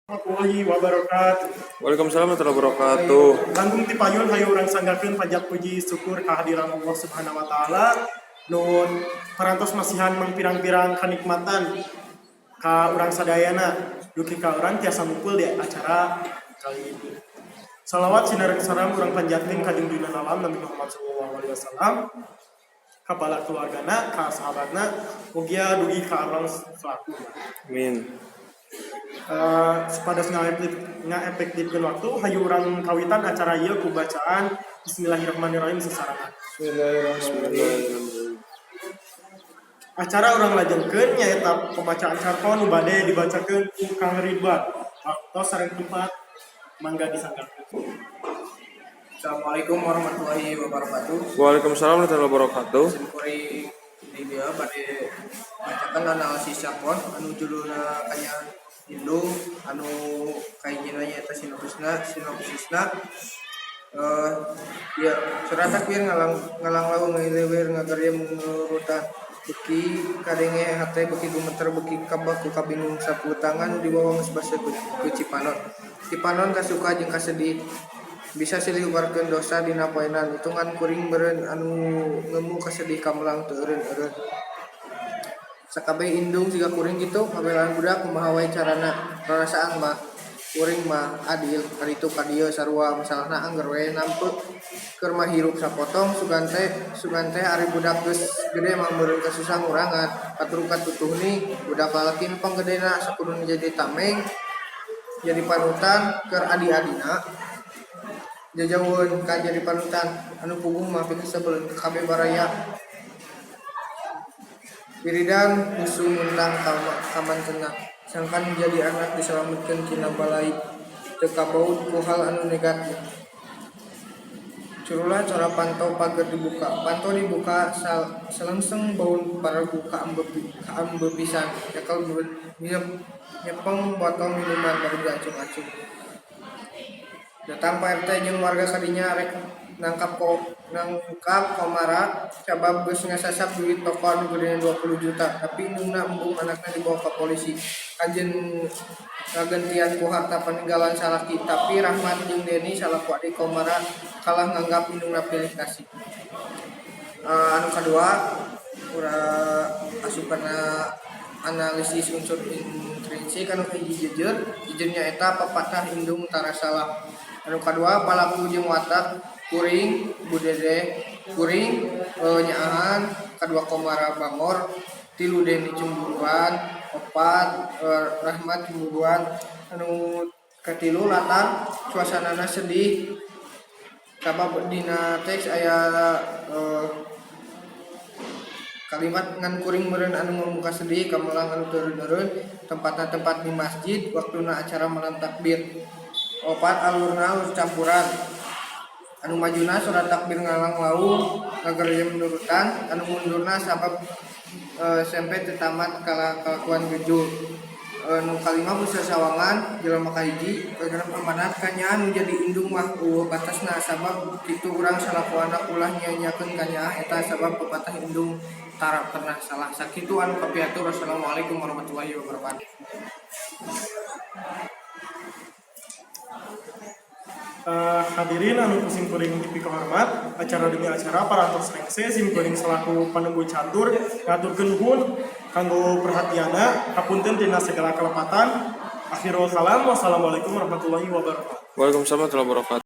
Warahmatullahi wabarakatuh. Waalaikumsalam warahmatullahi wabarakatuh. Langkung tipayun hayu urang sanggakeun pajak puji syukur kehadiran Allah Subhanahu wa taala nun parantos masihan mangpirang-pirang kanikmatan ka urang sadayana duki ka urang tiasa mukul di acara kali ini. Salawat sinareng salam urang panjatkeun ka junjungan alam Nabi Muhammad sallallahu alaihi wasallam ka bala keluargana, ka sahabatna, mugia dugi ka abang selaku. Amin. Supados ngaefektifkeun waktu hayu urang kawitan acara ieu ku bacaan Bismillahirrahmanirrahim sesarangan. Bismillahirrahmanirrahim. Acara urang lajengkeun nyaeta pembacaan carto nu bade dibacakeun ku Kang Ridwan. Waktu sareng tempat mangga disanggakeun. Assalamualaikum warahmatullahi wabarakatuh. Waalaikumsalam warahmatullahi wabarakatuh. Simpuri di dia pada bacakan analisis carton anu judulna kanya indung anu kaijina nyaeta sinopsisna ya surat takbir ngalang lawung ngileuwir ngagarya mengurutan beki kadenge hate beki gumeter beki kabah ku kabingung 10 tangan di bawah geus basa ku cipanon kasuka jeung kasedih bisa silih ubarkeun dosa dina poenan hitungan kuring beureun anu ngemu kasedih kamelang teu eureun-eureun sakabeh indung siga kuring kitu kabelaan budak kumaha wae carana rarasaan mah kuring mah adil kaditu ka dieu sarua masalahna angger we nampeu keur mah hirup sapotong sugante ari budak geus gede mah meureun kasusah ngurangan paturukan tutuhni budak lalaki nu panggedena sakuduna jadi tameng jadi panutan keur adi-adina jajawun ka jadi panutan anu punggung mah pikeun sebelum kabeh baraya wiridan musuh mentang kaman tenang sangkan jadi anak diselametkeun tina balai teu kabaud ku hal anu negatif curulah cara pantau pager dibuka pantau dibuka selengseng baun paragu ka ambeu pisan yakal nyepeng botol minuman baru acung-acung datang Pak RT jeung warga kadinya rek nangkap komara cabab geus ngasasap duit toko anu gedena 20 juta tapi indungna embung anakna dibawa ka polisi anjeun ngagentian ku harta peninggalan salaki tapi Rahmat jeung Deni salaku adik komara kalah nganggap indungna pilih kasih anu kadua asupana analisis unsur intrinsik anu hiji jejeurnya eta pepatah indung tara salah anu kadua palaku jeung watak kuring budede kuring nyaahan kadua komara bangor tilu Deni cemburuan opat Rahmat cemburuan anu katilu latar suasanana sedih sabab dina teks aya kalimat ngan kuring meureun anu ngamuka sedih kamelang anu teureun-eureun tempatna tempat di masjid waktuna acara malam takbir opat alurna alur campuran anu majuna surat takbir ngalang lawung ngagarya menurutan anu mundurna sabab SMP tetamat kalakuan gejul nu kalima busa sawangan jelema kahiji karena amanat kanya anu jadi indung mah batasna sabab kitu urang salaku anak ulah nyanyakeun kanya eta sabab pepatah indung tara pernah salah sakitu anu kapiatur. Wassalamualaikum warahmatullahi wabarakatuh. Hadirin anu sim kuring dipi hormat acara demi acara parantos rengse sim kuring selaku panunggu catur ngaturkeun nuhun kanggo perhatianna hapunten tina segala kelepatan akhirul kalam wassalamualaikum warahmatullahi wabarakatuh. Waalaikumsalam warahmatullahi wabarakatuh.